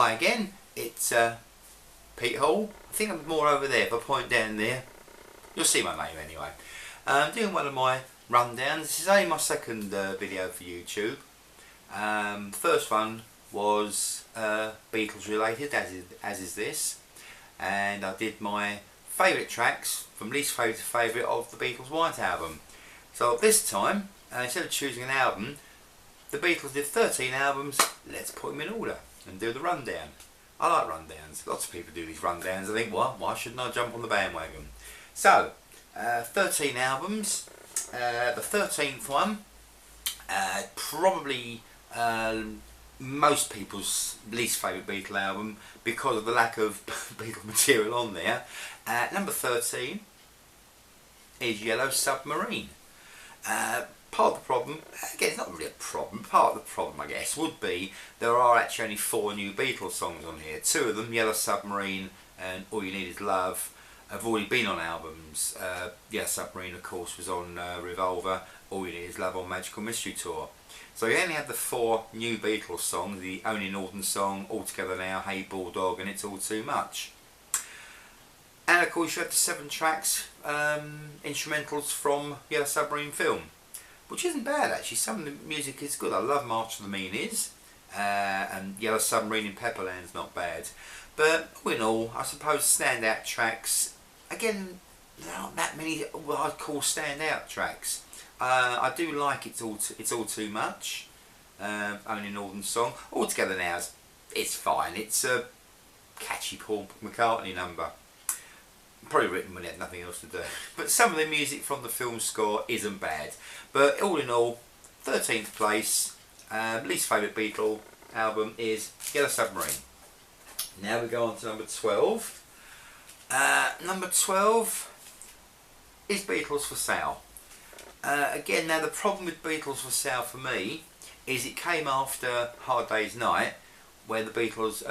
Hi again, it's Pete Hall. I think I'm more over there. If I point down there, you'll see my name anyway. Doing one of my rundowns. This is only my second video for YouTube. The first one was Beatles related, as is this, and I did my favourite tracks from least favourite to favourite of the Beatles White Album. So this time, instead of choosing an album, the Beatles did 13 albums. Let's put them in order and do the rundown. I like rundowns. Lots of people do these rundowns. I think, well, why shouldn't I jump on the bandwagon? So, 13 albums. The 13th one, probably most people's least favourite Beatle album because of the lack of Beatle material on there. Number 13 is Yellow Submarine. Part of the problem, again, it's not really a problem, part of the problem, I guess, would be there are actually only 4 new Beatles songs on here. 2 of them, Yellow Submarine and All You Need Is Love, have already been on albums. Yellow Submarine, of course, was on Revolver, All You Need Is Love on Magical Mystery Tour. So you only have the 4 new Beatles songs, the Only Northern Song, All Together Now, Hey Bulldog, and It's All Too Much. And of course you have the 7 tracks, instrumentals from Yellow Submarine film, which isn't bad actually. Some of the music is good. I love March of the Meanies, and Yellow Submarine in Pepperland's not bad. But all in all, I suppose standout tracks, again, there aren't that many what I'd call standout tracks. I do like It's All Too Much, Only Northern Song. All Together Now, it's fine. It's a catchy Paul McCartney number. Probably written when he had nothing else to do. But some of the music from the film score isn't bad. But all in all, 13th place, least favourite Beatle album is Yellow Submarine. Now we go on to number 12. Number 12 is Beatles for Sale. Again, now the problem with Beatles for Sale for me is it came after Hard Day's Night, where the Beatles,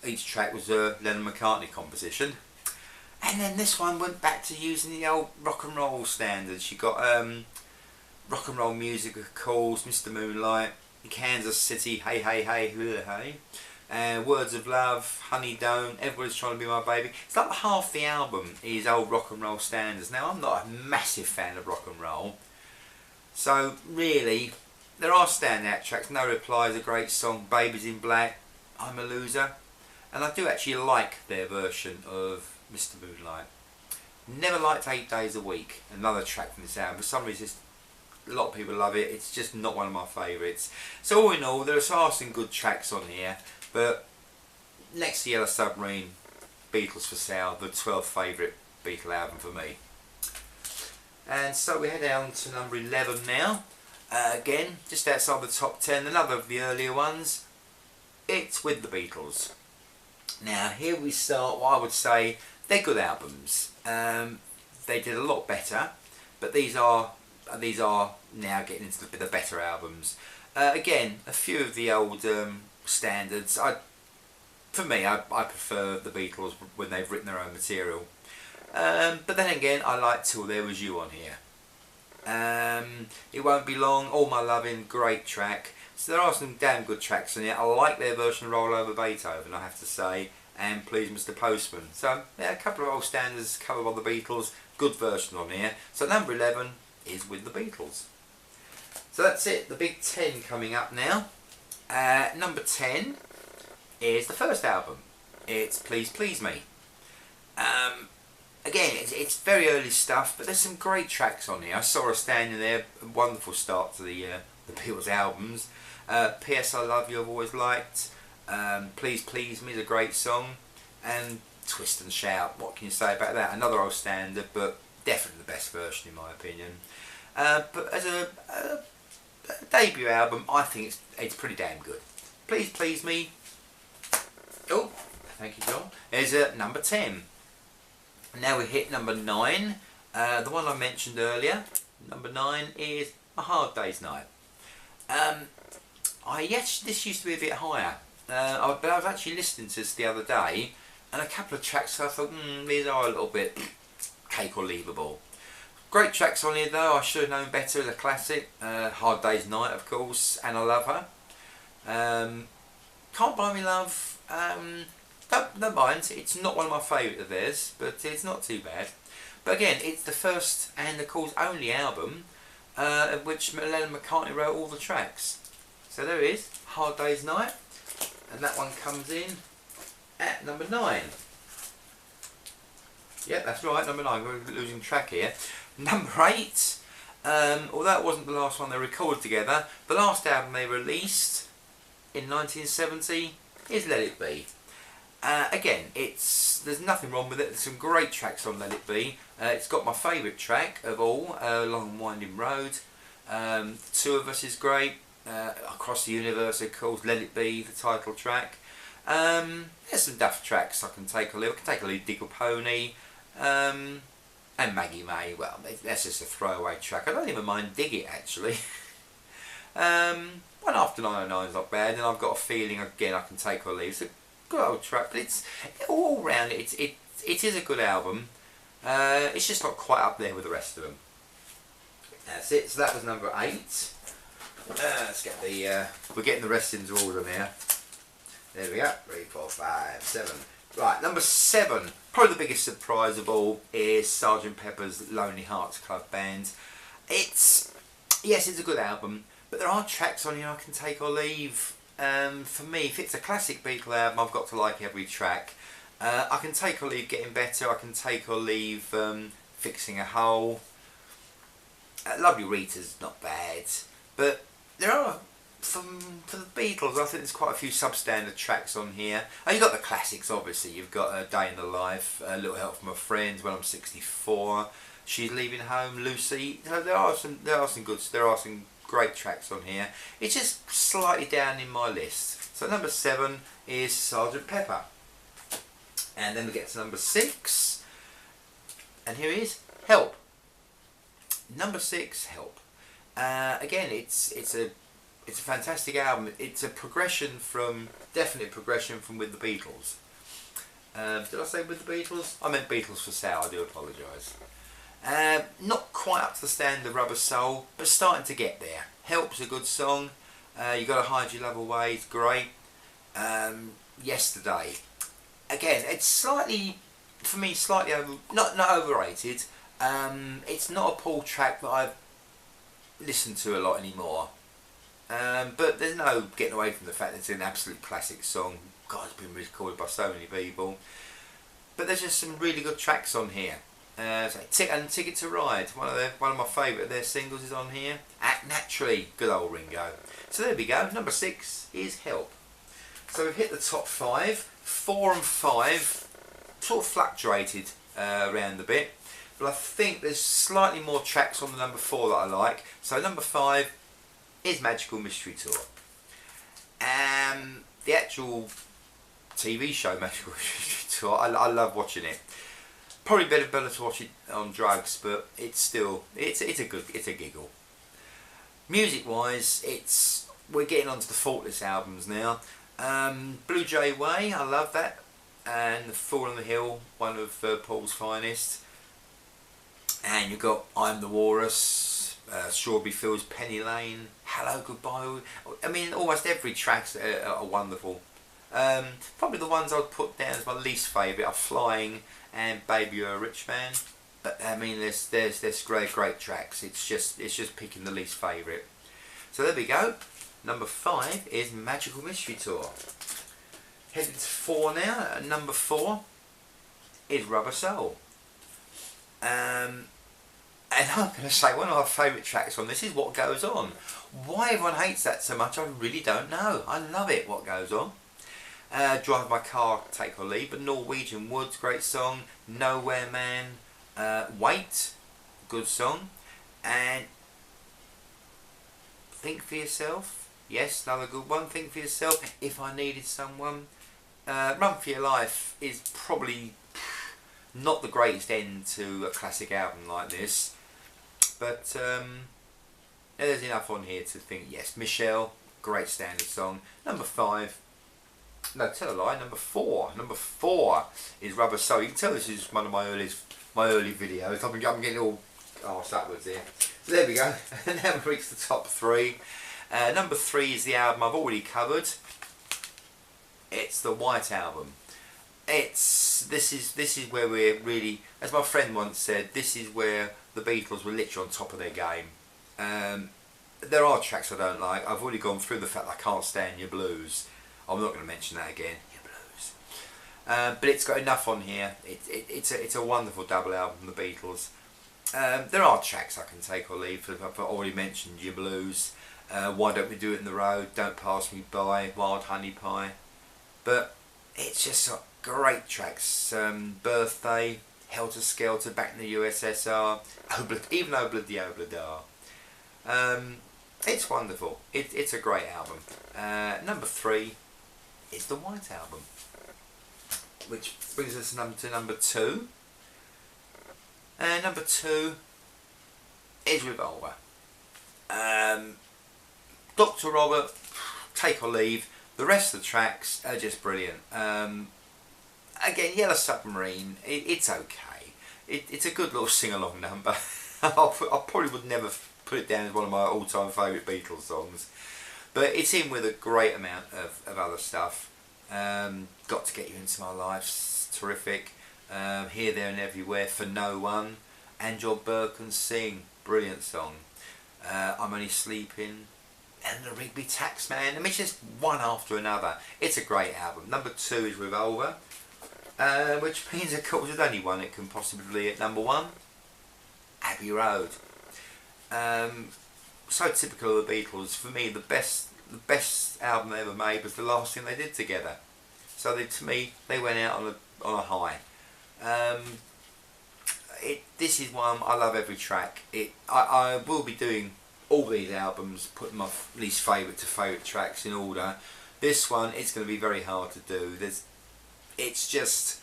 each track was a Lennon-McCartney composition. And then this one went back to using the old rock and roll standards. You got rock and roll music, of course, Mr. Moonlight, Kansas City, Hey Hey Hey, Hey, Words of Love, Honey Don't, Everybody's Trying to Be My Baby. It's like half the album is old rock and roll standards. Now I'm not a massive fan of rock and roll, so really there are standout tracks. No Reply is a great song, Baby's in Black, I'm a Loser, and I do actually like their version of Mr. Moonlight. Never liked 8 Days a Week, another track from this album. For some reason, a lot of people love it. It's just not one of my favourites. So all in all, there are some good tracks on here, but next to Yellow Submarine, Beatles for Sale, the 12th favourite Beatle album for me. And so we head down to number 11 now. Again, just outside the top 10, another of the earlier ones. It's With the Beatles. Now here we start what I would say they're good albums. They did a lot better, but these are now getting into the better albums. Again, a few of the old standards. For me, I prefer the Beatles when they've written their own material. But then again, I like Till There Was You on here. It Won't Be Long, All My Lovin', great track. So there are some damn good tracks in it. I like their version of Roll Over Beethoven, I have to say, and Please Mr. Postman. So yeah, a couple of old standards covered by the Beatles, good version on here. So number 11 is With the Beatles. So that's it, the big 10 coming up now. Number 10 is the first album. It's Please Please Me. Again, it's very early stuff, but there's some great tracks on here. I saw her standing there, a wonderful start to the Beatles albums. P.S. I Love You I've always liked. Please Please Me is a great song. And Twist and Shout, what can you say about that? Another old standard, but definitely the best version in my opinion. But as a debut album, I think it's pretty damn good. Please Please Me, oh, thank you John, is at number 10. Now we hit number 9, the one I mentioned earlier. Number 9 is A Hard Day's Night. This used to be a bit higher, but I was actually listening to this the other day, and a couple of tracks I thought, these are a little bit cake or leavable. Great tracks on here though. I should have known better as a classic. Hard Day's Night, of course, and I Love Her. Can't Buy Me Love Don't mind, it's not one of my favourite of theirs, but it's not too bad. But again, it's the first and of course only album of which Lennon McCartney wrote all the tracks. So there it is, Hard Day's Night, and that one comes in at number 9. Yep, that's right, number 9, we're losing track here. Number 8, although it wasn't the last one they recorded together, the last album they released in 1970 is Let It Be. Again, there's nothing wrong with it. There's some great tracks on Let It Be. It's got my favourite track of all, Long and Winding Road. Two of Us is great. Across the Universe, of course, Let It Be, the title track. There's some daft tracks I can take a leave. I can take a leave, Diggle Pony, and Maggie May. Well, that's just a throwaway track. I don't even mind Dig It, actually. One After 909 is not bad, and I've got a feeling again I can take or leave. It's a good old track, but it's all round. It is a good album. It's just not quite up there with the rest of them. That's it. So that was number 8. Let's get the. We're getting the rest into order now. There we go. 3, 4, 5, 7. Right, number 7. Probably the biggest surprise of all is Sgt. Pepper's Lonely Hearts Club Band. Yes, it's a good album, but there are tracks on here I can take or leave. For me, if it's a classic Beatles album, I've got to like every track. I can take or leave Getting Better. I can take or leave Fixing a Hole. Lovely Rita's not bad, but there are for the Beatles. I think there's quite a few substandard tracks on here. Oh, you've got the classics, obviously. You've got A Day in the Life, A Little Help from My Friends, When I'm 64, She's Leaving Home, Lucy. There are some great tracks on here. It's just slightly down in my list. So number 7 is Sgt. Pepper, and then we get to number 6, and here is Help. Number 6, Help. Again, it's a fantastic album. It's a progression from, definitely a progression from With the Beatles. Did I say With the Beatles? I meant Beatles for Sale. I do apologise. Not quite up to the standard of Rubber Soul, but starting to get there. Help's a good song. You Gotta Hide Your Love Away, it's great. Yesterday, again, it's slightly, for me, slightly not overrated. It's not a Paul track that I've listened to a lot anymore. But there's no getting away from the fact that it's an absolute classic song. God, it's been recorded by so many people. But there's just some really good tracks on here. Ticket to Ride, one of my favourite of their singles, is on here. Act Naturally, good old Ringo. So there we go. Number 6 is Help. So we've hit the top 5. 4 and 5 sort of fluctuated around a bit, but I think there's slightly more tracks on the number 4 that I like. So number 5 is Magical Mystery Tour. The actual TV show Magical Mystery Tour, I love watching it. Probably better to watch it on drugs, but it's a giggle. Music wise, we're getting onto the Faultless albums now. Blue Jay Way, I love that, and The Fall on the Hill, one of Paul's finest. And you've got I'm the Walrus, Strawberry Fields, Penny Lane, Hello Goodbye. I mean, almost every track's are wonderful. Probably the ones I'd put down as my least favourite are Flying and Baby You're a Rich Man. But I mean, there's great tracks. It's just picking the least favourite. So there we go. Number 5 is Magical Mystery Tour. Heading to 4 now. Number 4 is Rubber Soul. And I'm going to say one of my favourite tracks on this is What Goes On. Why everyone hates that so much, I really don't know. I love it, What Goes On. Drive My Car, Take or Leave, but Norwegian Woods, great song. Nowhere Man, Wait, good song. And Think for Yourself, yes, another good one. Think for Yourself, If I Needed Someone. Run for Your Life is probably not the greatest end to a classic album like this, but there's enough on here to think, yes. Michelle, great standard song. Number 5, no, tell a lie, number 4. Number 4 is Rubber Soul. You can tell this is one of my early videos. I'm getting all arse upwards here. So there we go. Now we've reached the top 3. Number 3 is the album I've already covered. it's the White Album. This is where we're really, as my friend once said, this is where the Beatles were literally on top of their game. There are tracks I don't like. I've already gone through the fact that I can't stand Your Blues. I'm not going to mention that again. Your Blues. But it's got enough on here. It's a wonderful double album, the Beatles. There are tracks I can take or leave. I've already mentioned Your Blues. Why Don't We Do It in the Road? Don't Pass Me By. Wild Honey Pie. But it's just got great tracks. Birthday, Helter Skelter, Back in the USSR, even Obla Di Obla Da. It's wonderful. It's a great album. Number 3 is the White Album, which brings us to number 2. Number 2 is Revolver. Dr. Robert, take or leave. The rest of the tracks are just brilliant. Again, Yellow Submarine, it's okay. It's a good little sing-along number. I probably would never put it down as one of my all-time favourite Beatles songs, but it's in with a great amount of other stuff. Got to Get You Into My Life's terrific. Here, There and Everywhere, For No One, and Your Burke and Sing, brilliant song. I'm Only Sleeping, and The Rigby Taxman. I mean, it's just one after another. It's a great album. Number 2 is Revolver, which means, of course, there's only one it can possibly be at number 1. Abbey Road. So typical of the Beatles. For me, the best album they ever made was the last thing they did together. So to me, they went out on a high. This is one I love every track. I will be doing all these albums, putting my least favourite to favourite tracks in order. This one, it's going to be very hard to do. It's just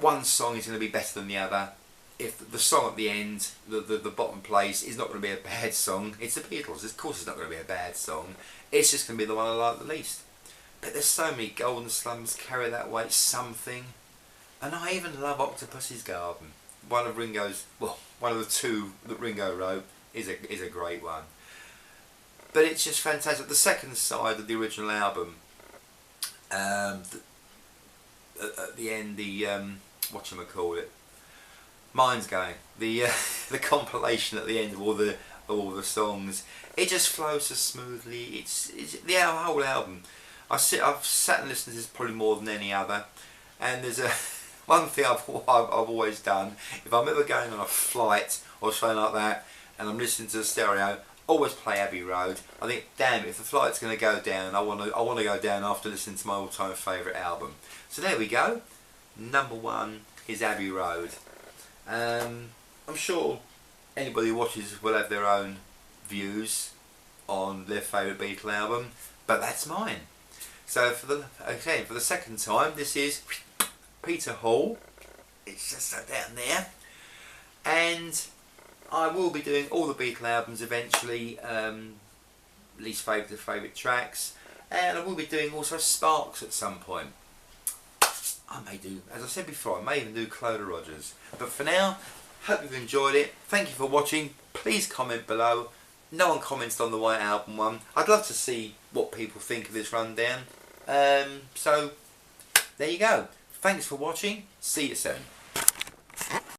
one song is going to be better than the other. If the song at the end, the bottom place, is not going to be a bad song, it's the Beatles. Of course, it's not going to be a bad song. It's just going to be the one I like the least. But there's so many. Golden Slums, Carry That Weight, Something, and I even love Octopus's Garden. One of the 2 that Ringo wrote is a great one. But it's just fantastic. The second side of the original album, at the end, whatchamacallit, Mind's Going, the compilation at the end of all the songs, it just flows so smoothly. It's the whole album. I've sat and listened to this probably more than any other, and there's one thing I've always done. If I'm ever going on a flight or something like that, and I'm listening to the stereo, always play Abbey Road. I think, damn it, if the flight's going to go down, I want to go down after listening to my all-time favourite album. So there we go. Number 1 is Abbey Road. I'm sure anybody who watches will have their own views on their favourite Beatle album, but that's mine. So for the second time, this is Peter Hall. It's just down there, and I will be doing all the Beatle albums eventually, least favourite to favourite tracks, and I will be doing also Sparks at some point. I may do, as I said before, I may even do Cloda Rogers. But for now, hope you've enjoyed it. Thank you for watching. Please comment below. No one commented on the White Album one. I'd love to see what people think of this rundown. So, there you go. Thanks for watching. See you soon.